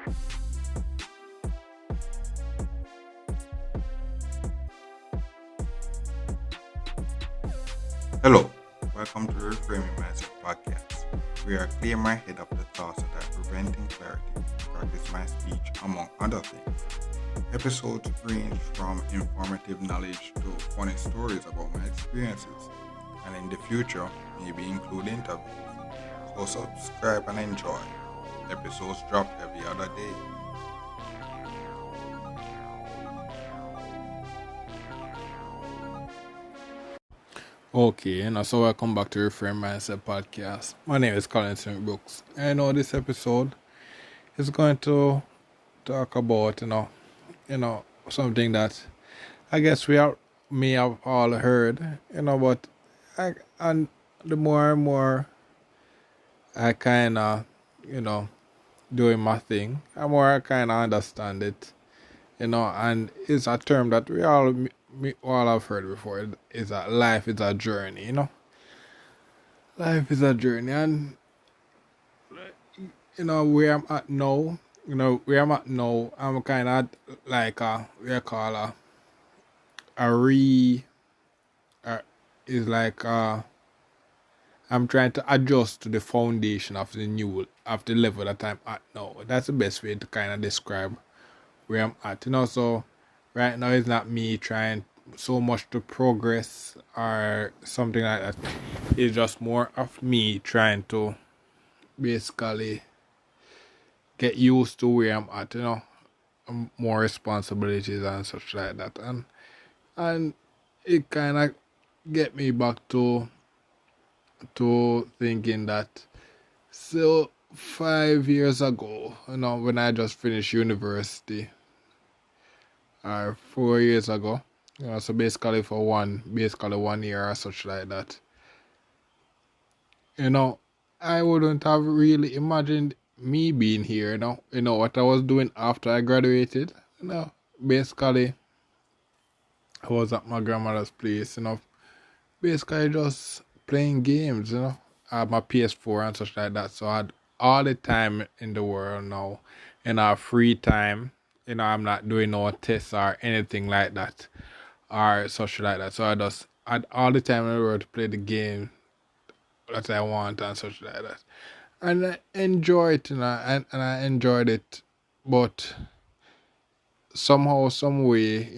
Hello, welcome to the Reframing Mindset podcast, where I clear my head of the thoughts that are preventing clarity and practice my speech, among other things. Episodes range from informative knowledge to funny stories about my experiences, and in the future, maybe include interviews. So subscribe and enjoy. Episodes drop every other day. Okay, so welcome back to Reframe Mindset Podcast. My name is Colin St. Brooks. I know this episode is going to talk about, something that I guess may have all heard, but and the more and more I kind of, you know, doing my thing, the more I kind of understand it, and it's a term that we all have heard before. It is that life is a journey, Life is a journey, and where I'm at now. I'm kind of like we call a re. Is like I'm trying to adjust to the foundation of the level that I'm at now. That's the best way to kind of describe where I'm at. So right now it's not me trying so much to progress or something like that. It's just more of me trying to basically get used to where I'm at, more responsibilities and such like that. And it kind of get me back to thinking that, so 5 years ago, when I just finished university, or 4 years ago, so basically basically 1 year or such like that, I wouldn't have really imagined me being here, what I was doing after I graduated, basically I was at my grandmother's place, basically just playing games, I had my PS4 and such like that, so I had all the time in the world now, in our free time, I'm not doing no tests or anything like that, or such like that, so I just had all the time in the world to play the game that I want and such like that. And I enjoy it, and I enjoyed it, but somehow, some way,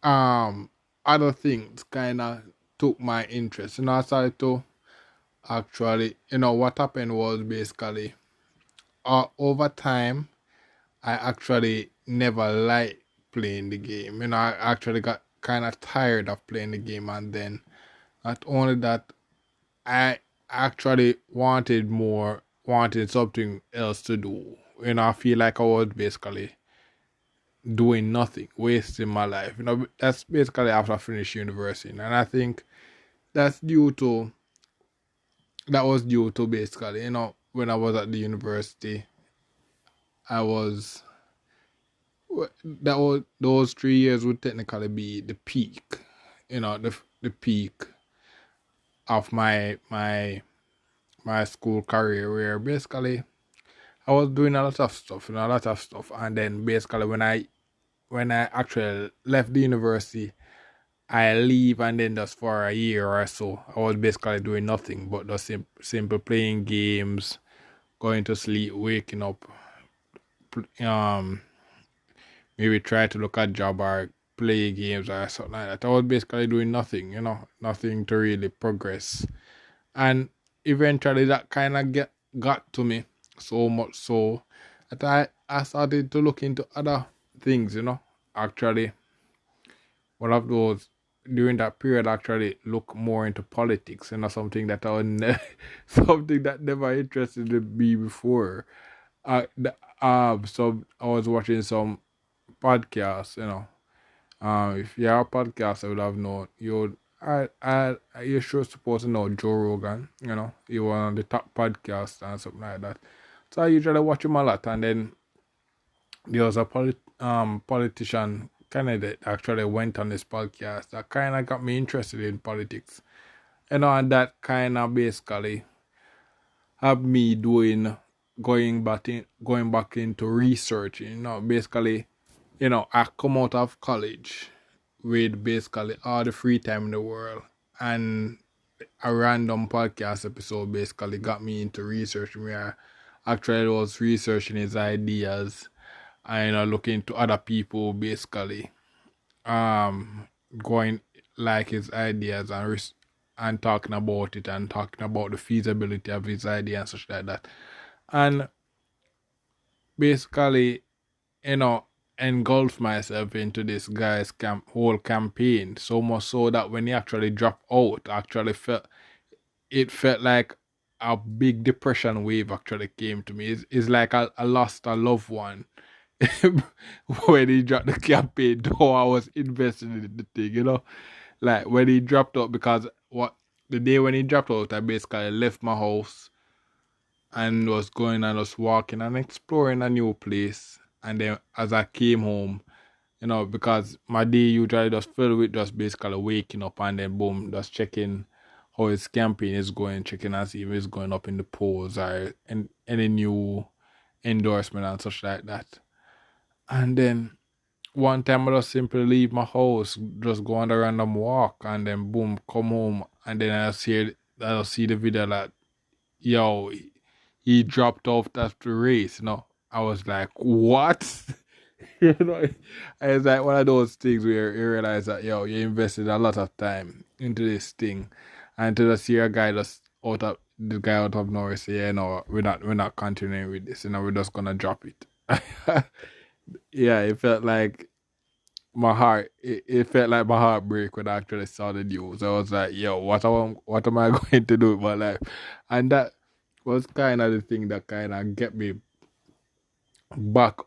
um, other things kind of took my interest. I started to actually, what happened was basically, over time, I actually never liked playing the game. I actually got kind of tired of playing the game, and then not only that, I actually wanted something else to do. I feel like I was basically doing nothing, wasting my life. That's basically after I finished university. And I think that's that was due to basically, when I was at the university, I was, those 3 years would technically be the peak, the peak of my school career, where basically I was doing a lot of stuff, and then basically when I actually left the university, I leave, and then just for a year or so, I was basically doing nothing but just simple playing games, going to sleep, waking up, um, maybe try to look at job or play games or something like that. I was basically doing nothing, nothing to really progress, and eventually that kind of got to me so much so that I started to look into other things, actually one of those during that period actually look more into politics, something that something that never interested me before. So I was watching some podcasts, if you have a podcast, I would have known you're sure supposed to know Joe Rogan, he was on the top podcast and something like that. So I usually watch him a lot, and then there was a politician candidate actually went on this podcast that kind of got me interested in politics, and that kind of basically have me doing going back into research. Basically, I come out of college with basically all the free time in the world, and a random podcast episode basically got me into research where I actually was researching his ideas and looking into other people basically um going like his ideas and and talking about it and talking about the feasibility of his idea and such like that, and basically you know engulf myself into this guy's whole campaign so much so that when he actually dropped out, I actually felt like a big depression wave actually came to me. It's like I lost a loved one when he dropped the campaign, though I was invested in the thing, Like when he dropped out, because the day when he dropped out, I basically left my house and was going and was walking and exploring a new place. And then as I came home, because my day usually just filled with just basically waking up and then boom, just checking how his campaign is going, checking and see if it's going up in the polls or any new endorsement and such like that. And then one time I just simply leave my house, just go on a random walk, and then boom, come home, and then I'll see the video that yo, he dropped off after the race. I was like, what? It's like one of those things where you realize that yo, you invested a lot of time into this thing, and to just see a guy just out of nowhere say, yeah, no, we're not continuing with this. We're just gonna drop it. Yeah, it felt like it felt like my heart break when I actually saw the news. I was like, yo, what am I going to do with my life? And that was kind of the thing that kind of get me back,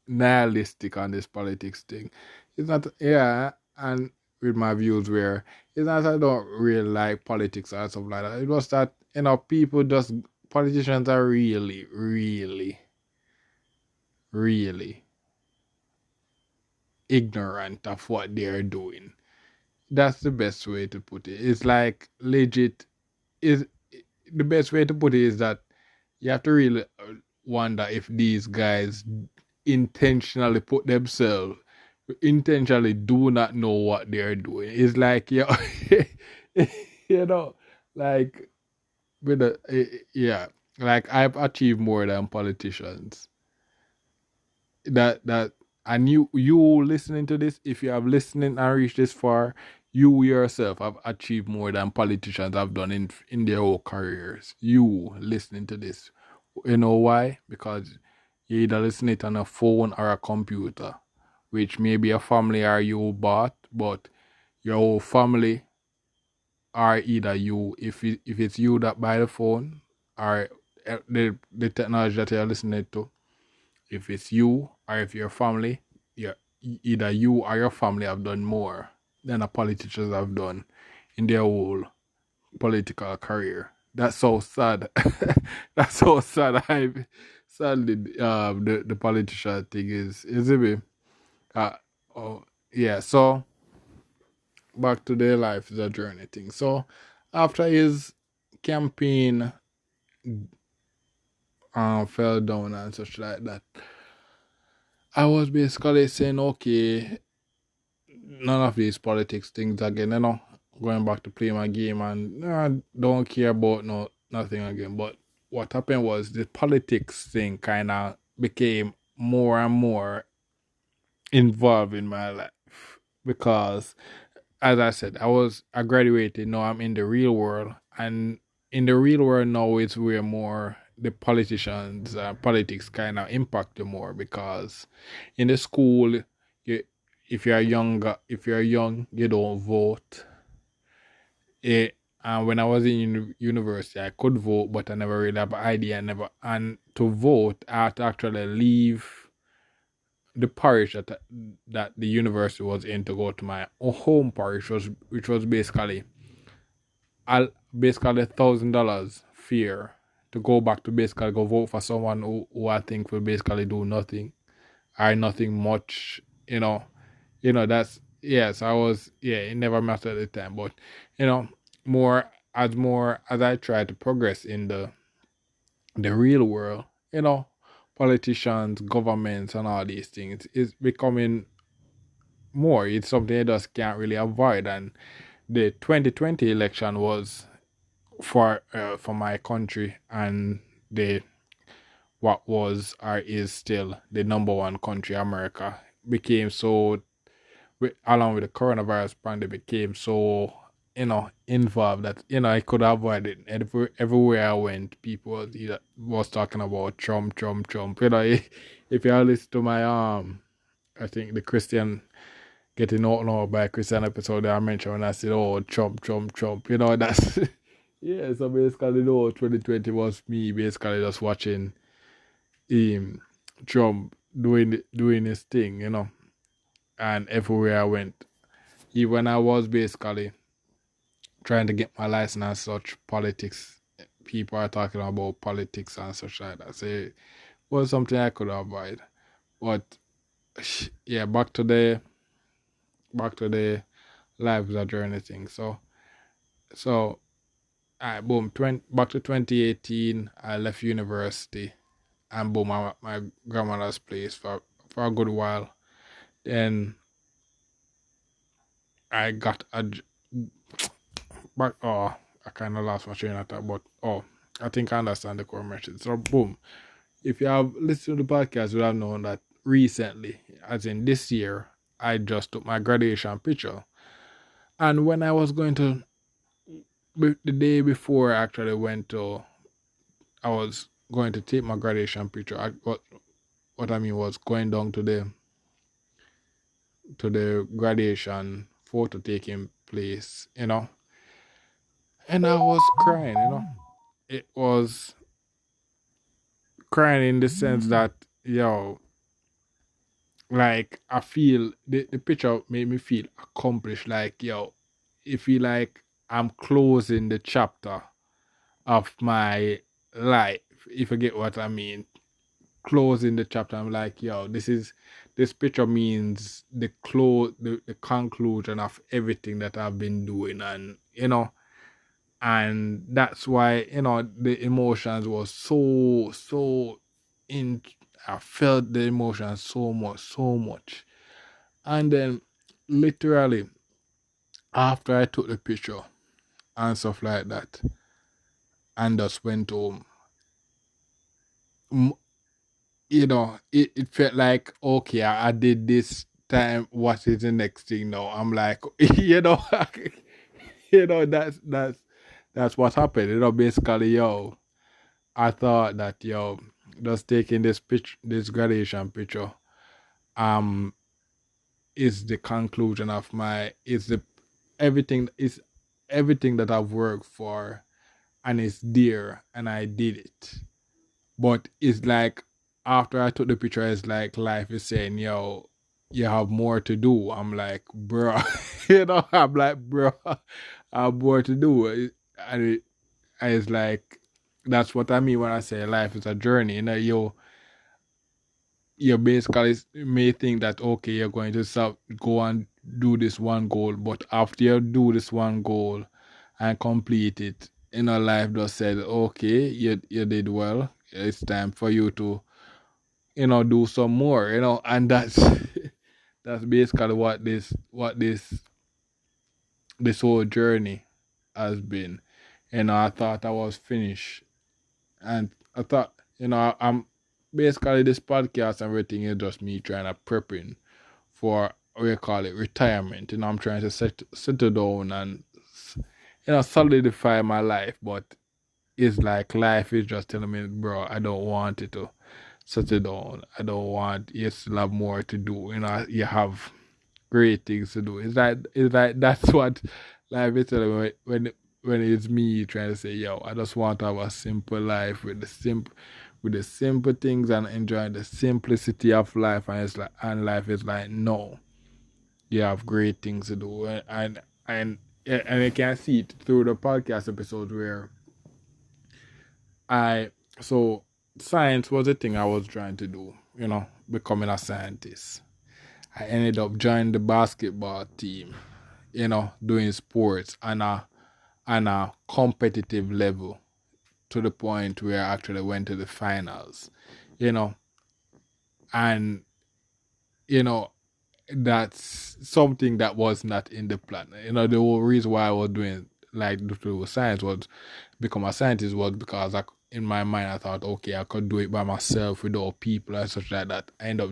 nihilistic on this politics thing. It's not, yeah, and with my views where it's not that I don't really like politics or something like that. It was that, politicians are really, really, really ignorant of what they're doing. That's the best way to put it. It's like legit. Is the best way to put it is that you have to really wonder if these guys intentionally do not know what they're doing. It's like like with yeah, like I've achieved more than politicians. That and you listening to this, if you have listening and reached this far, you yourself have achieved more than politicians have done in their whole careers. You listening to this, you know why? Because you either listen it on a phone or a computer, which maybe a family or you bought, but your whole family are either you, if it's you that buy the phone, or the technology that you're listening to. If it's you or if your family, either you or your family have done more than the politicians have done in their whole political career. That's so sad. That's so sad. Sadly, the politician thing is it? Oh yeah. So back to their life is a journey thing. So after his campaign fell down and such like that, I was basically saying, okay, none of these politics things again, going back to play my game and I don't care about nothing again. But what happened was the politics thing kind of became more and more involved in my life because, as I said, I graduated. Now I'm in the real world, and in the real world now it's where more the politicians politics kind of impact you more, because in the school if you're young you don't vote. And when I was in university I could vote, but I never really have an idea. And to vote I had to actually leave the parish that the university was in to go to my home parish, which was basically $1,000 fare to go back to basically go vote for someone who I think will basically do nothing or nothing much, that's yes, I was it never mattered at the time. But more as I tried to progress in the the real world, you know, politicians, governments, and all these things is becoming more. It's something you just can't really avoid. And the 2020 election was for my country, and the what was or is still the number one country, America, became so along with the coronavirus pandemic became so involved that I could avoid it. Everywhere I went, people was talking about Trump, Trump, Trump. If you listen to my I think the Christian getting out now by Christian episode that I mentioned when I said, oh, Trump, Trump, Trump. That's yeah. So basically, 2020 was me basically just watching Trump doing his thing, and everywhere I went, even I was basically trying to get my license and such, politics. People are talking about politics and such like that. So it was something I could avoid. But yeah, back to the life is a journey thing. So boom, back to 2018, I left university, and boom, I'm at my grandmother's place for a good while. Then I got but I kind of lost my train of thought, but I think I understand the core message. So boom, if you have listened to the podcast, you have known that recently, as in this year, I just took my graduation picture, and when I was going to the day before I actually I was going to take my graduation picture. What I mean was going down to the graduation photo taking place, and I was crying, It was crying in the sense that, like I feel the picture made me feel accomplished. Like, it feel like I'm closing the chapter of my life, if you get what I mean. Closing the chapter, I'm like, this picture means the conclusion of everything that I've been doing, and and that's why the emotions was so in. I felt the emotions so much, and then literally after I took the picture and stuff like that, and just went home, it felt like, okay, I did this time. What is the next thing now? I'm like, that's what happened. Basically, I thought that, just taking this graduation picture, um, is the conclusion of is everything that I've worked for, and it's there, and I did it. But it's like after I took the picture, it's like life is saying, you have more to do. I'm like, bro, I'm like, bro, I have more to do. And it's like, that's what I mean when I say life is a journey. You basically may think that, okay, you're going to go and do this one goal, but after you do this one goal and complete it, life just said, okay, you did well. It's time for you to do some more, and that's that's basically this whole journey has been. I thought I was finished, and I thought, I'm basically this podcast and everything is just me trying to prepping for what you call it, retirement. I'm trying to settle down and solidify my life, but it's like life is just telling me, bro, I don't want it to settle down. I don't want you still have more to do. You have great things to do. It's like that's what life is telling me when it's me trying to say, I just want to have a simple life with the simple things and enjoying the simplicity of life, and life is like, no, you have great things to do, and I can see it through the podcast episode where so science was the thing I was trying to do, becoming a scientist. I ended up joining the basketball team, doing sports on a competitive level. to the point where I actually went to the finals, you know, and you know that's something that was not in the plan. The whole reason why I was doing like do science was become a scientist was because in my mind I thought, okay, I could do it by myself without people and such like that. I end up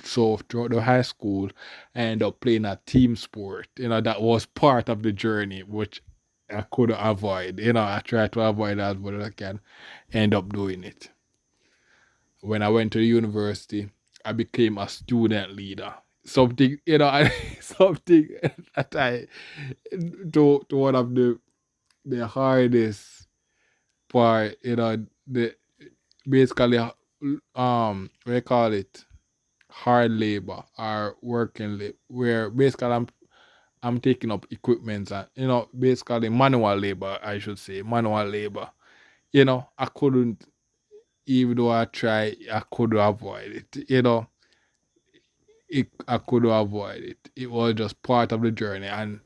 so throughout the high school, I ended up playing a team sport. That was part of the journey, which I couldn't avoid. I tried to avoid that, but I can end up doing it. When I went to university, I became a student leader. Something, something that I to one of the hardest part, the basically what do you call it? Hard labor or working labor, where basically I'm taking up equipment and basically manual labor, I should say manual labor. I couldn't, even though I try, I couldn't avoid it. I couldn't avoid it. It was just part of the journey, and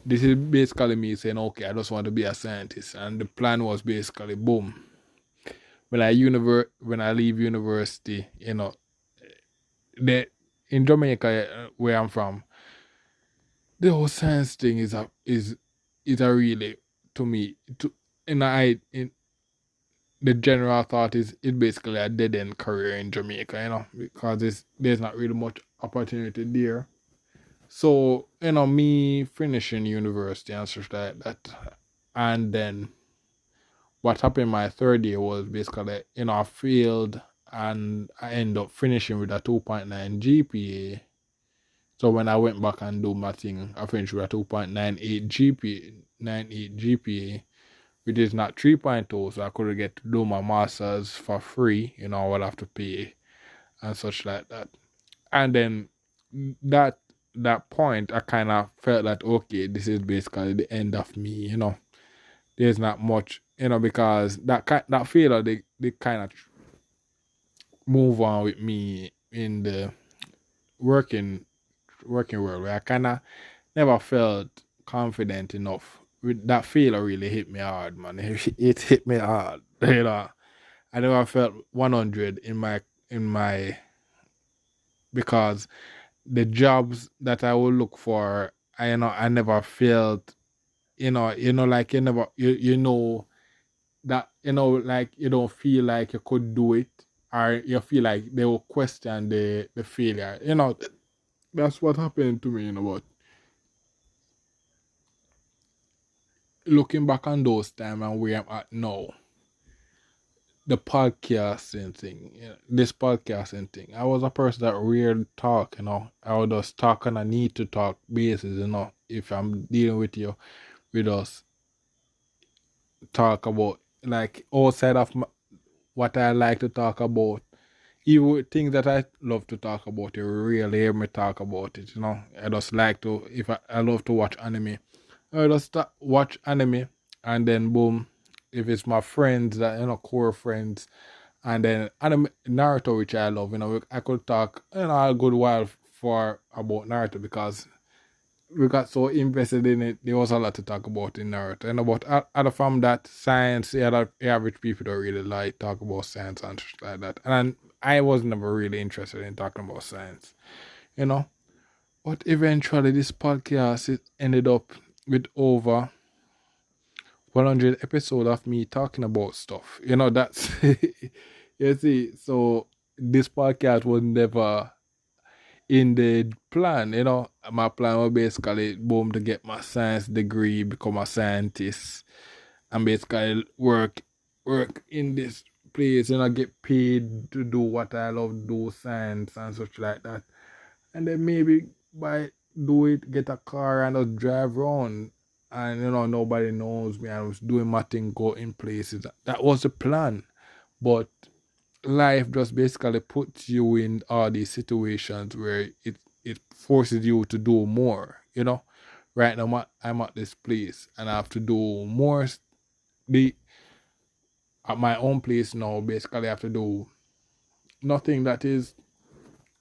this is basically me saying, okay, I just want to be a scientist, and the plan was basically boom. When I leave university, in Jamaica, where I'm from, the whole science thing is a really, to me, in the general thought is it basically a dead end career in Jamaica, because there's not really much opportunity there. So, me finishing university and such like that, and then what happened my third year was basically, I failed and I ended up finishing with a 2.9 GPA. So when I went back and do my thing, I finished with a 2.98 GPA, which is not 3.0, so I could get to do my masters for free. I would have to pay and such like that. And then that point, I kind of felt that, okay, this is basically the end of me. There's not much, because that failure, they kind of move on with me in the working world, where I kind of never felt confident enough. With that failure really hit me hard, man. It hit me hard. I never felt 100 in my because the jobs that I would look for, I never felt, like that, like you don't feel like you could do it, or you feel like they will question the failure. That's what happened to me, but looking back on those times and where I'm at now, the podcasting thing, this podcasting thing, I was a person that rarely talk, I would just talk on a need to talk basis, if I'm dealing with you, we just talk about, like, outside of what I like to talk about. Even things that I love to talk about, you really hear me talk about it, I just like to, if I love to watch anime, I just watch anime, and then boom, if it's my friends that, core friends, and then anime, Naruto, which I love, I could talk, a good while for about Naruto, because we got so invested in it. There was a lot to talk about in Naruto, and about other from that science. Average people don't really like talk about science and stuff like that, and I was never really interested in talking about science, But eventually, this podcast, it ended up with over 100 episodes of me talking about stuff. That's you see. So this podcast was never in the plan. My plan was basically boom to get my science degree, become a scientist, and basically work in this place, get paid to do what I love, do science and such like that. And then maybe get a car and just drive around, and nobody knows me. I was doing my thing, go in places. That was the plan. But life just basically puts you in all these situations where it forces you to do more. Right now I'm at this place and I have to do more. At my own place now, basically I have to do nothing that is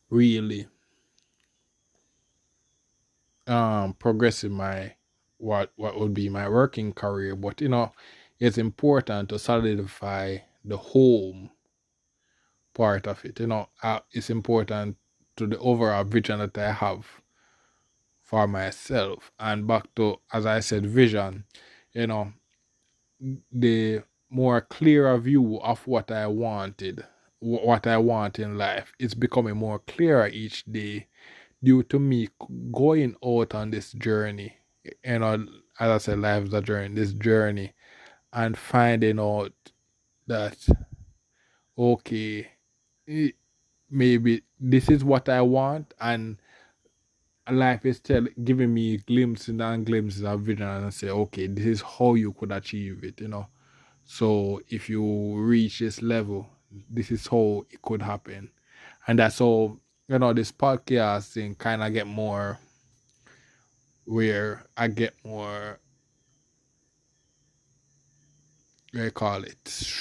really progressing my what would be my working career, but it's important to solidify the home part of it. It's important to the overall vision that I have for myself. And back to, as I said, vision, you know, the more clearer view of what I wanted, what I want in life, it's becoming more clearer each day due to me going out on this journey. As I said, life is a journey, this journey, and finding out that, okay, maybe this is what I want, and life is still giving me glimpses and glimpses of vision, and say, okay, this is how you could achieve it. So if you reach this level, this is how it could happen. And that's how, this podcast thing kind of get more, where I get more, they call it,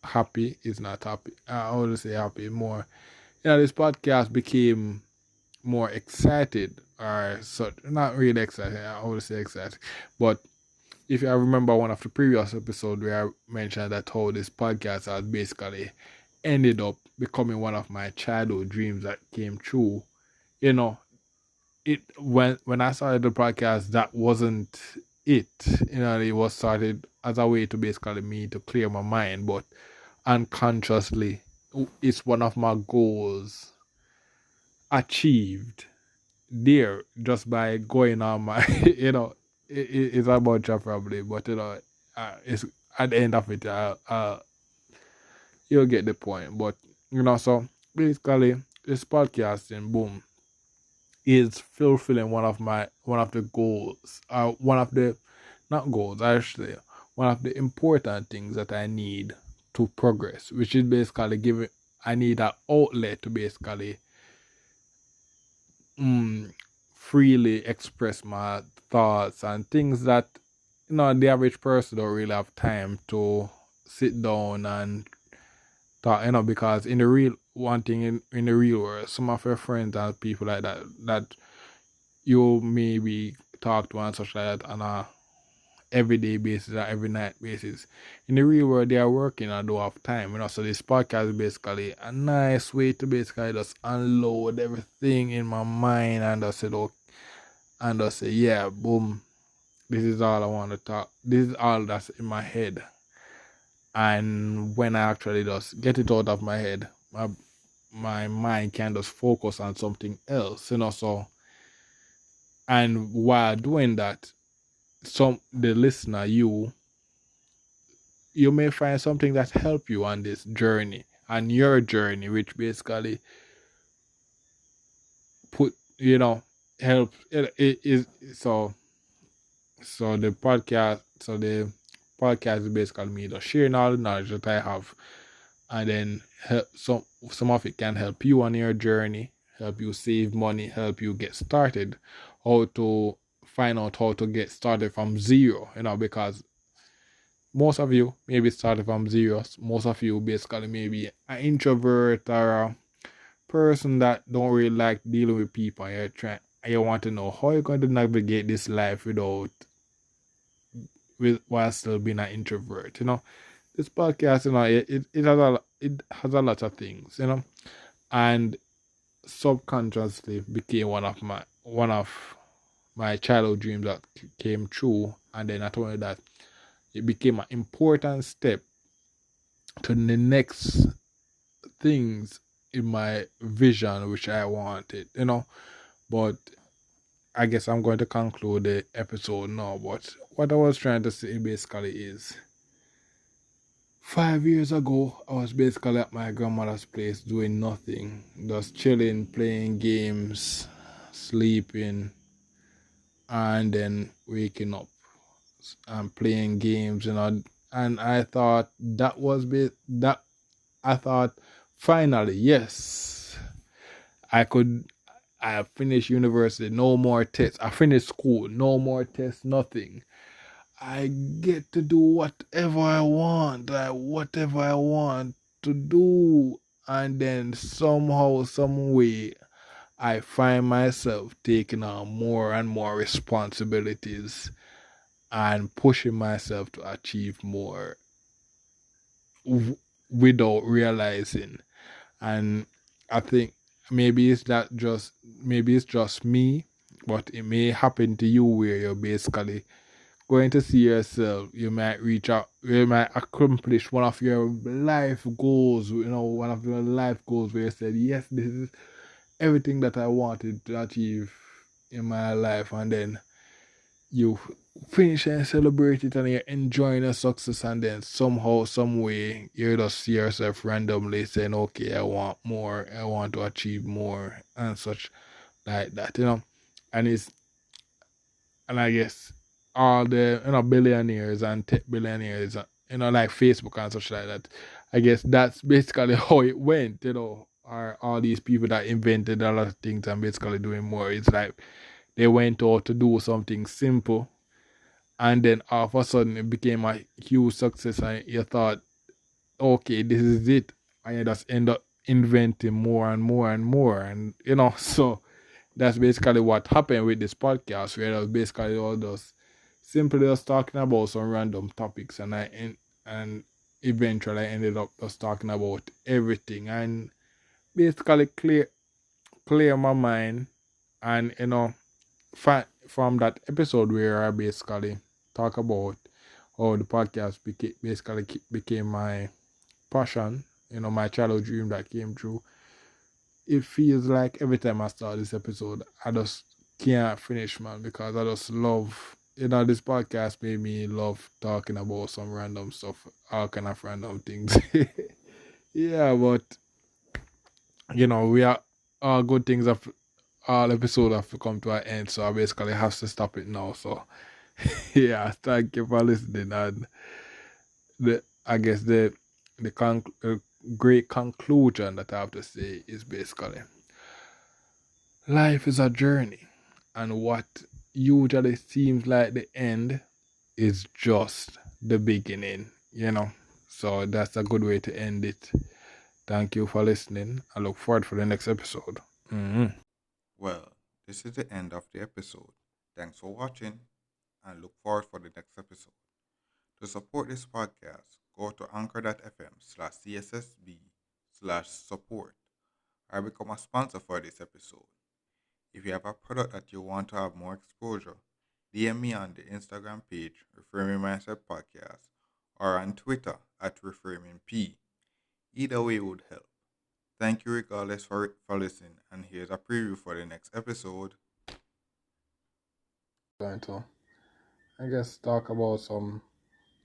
happy is not happy. I always say happy more. This podcast became more excited, or such. Not really excited, I always say excited. But if I remember one of the previous episodes where I mentioned that how this podcast has basically ended up becoming one of my childhood dreams that came true, it when I started the podcast, that wasn't it. It was started as a way to basically me to clear my mind, but unconsciously, it's one of my goals achieved there just by going on my, it's a bunch of probably, but it's at the end of it, you'll get the point. But so basically, this podcasting, boom, is fulfilling one of the goals, one of the, not goals, actually, one of the important things that I need to progress, which is basically I need an outlet to basically freely express my thoughts and things that the average person don't really have time to sit down and talk, because in the real one thing in the real world, some of your friends and people like that you maybe talk to and such like that on a everyday basis or every night basis. In the real world, they are working and don't have time. So this podcast is basically a nice way to basically just unload everything in my mind and just say, okay, and just say, yeah, boom, this is all I want to talk. This is all that's in my head. And when I actually just get it out of my head, my mind can just focus on something else, so, and while doing that, the listener, you may find something that help you on this journey, on your journey, which basically help it is so the podcast is basically me just sharing all the knowledge that I have, and then some of it can help you on your journey, help you save money, help you get started, how to find out how to get started from zero, because most of you maybe started from zero. Most of you basically maybe an introvert or a person that don't really like dealing with people, and you want to know how you're going to navigate this life while still being an introvert. This podcast, it has a lot of things, and subconsciously became one of my childhood dreams that came true. And then not only that, it became an important step to the next things in my vision which I wanted, but I guess I'm going to conclude the episode now. But what I was trying to say basically is, 5 years ago, I was basically at my grandmother's place doing nothing, just chilling, playing games, sleeping, and then waking up and playing games, and I thought that was that. I thought, finally, yes, I finished university, no more tests. I finished school, no more tests, nothing. I get to do whatever I want, whatever I want to do. And then somehow, some way, I find myself taking on more and more responsibilities. and pushing myself to achieve more without realizing. And I think maybe it's just me, but it may happen to you where you're basically going to see yourself. You might reach out, you might accomplish one of your life goals, one of your life goals where you said, yes, this is everything that I wanted to achieve in my life, and then you finish and celebrate it and you're enjoying your success, and then somehow, some way, you just see yourself randomly saying, okay, I want more, I want to achieve more, and such like that. And it's, and I guess all the billionaires and tech billionaires, like Facebook and such like that, I guess that's basically how it went. Are all these people that invented a lot of things and basically doing more. It's like they went out to do something simple, and then all of a sudden it became a huge success, and you thought, okay, this is it, and you just end up inventing more and more and more, and so that's basically what happened with this podcast, where I was basically all those simply just talking about some random topics, and and eventually I ended up just talking about everything, and basically clear my mind, and from that episode where I basically talk about how the podcast became my passion, my childhood dream that came true. It feels like every time I start this episode, I just can't finish, man, because I just love, this podcast made me love talking about some random stuff, all kind of random things. Yeah, but, we are, all good things have, all episodes have to come to an end, so I basically have to stop it now. So, yeah, thank you for listening, and I guess the great conclusion that I have to say is basically, life is a journey, and what usually seems like the end is just the beginning. So that's a good way to end it. Thank you for listening. I look forward for the next episode. Well, this is the end of the episode. Thanks for watching and look forward for the next episode. To support this podcast, go to anchor.fm/cssb/support or become a sponsor for this episode. If you have a product that you want to have more exposure, DM me on the Instagram page, Reframing Mindset Podcast, or on Twitter at ReframingP. Either way would help. Thank you regardless for listening, and here's a preview for the next episode. Going to, I guess, talk about some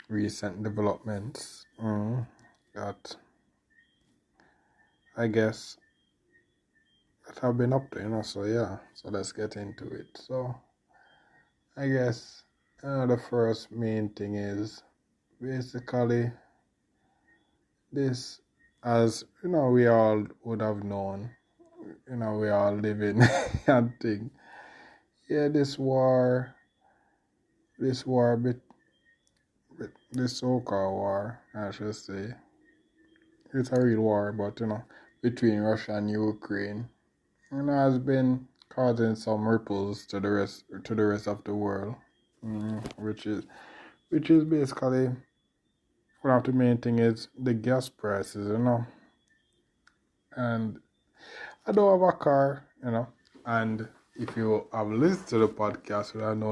recent developments that I guess that I've been up to. So yeah, so let's get into it. So I guess the first main thing is basically this, as we all would have known, we all live in and thing. Yeah, this war, this so-called war, I should say, it's a real war, but between Russia and Ukraine, has been causing some ripples to the rest of the world, which is basically one of the main thing is the gas prices. And I don't have a car, and if you have listened to the podcast, I know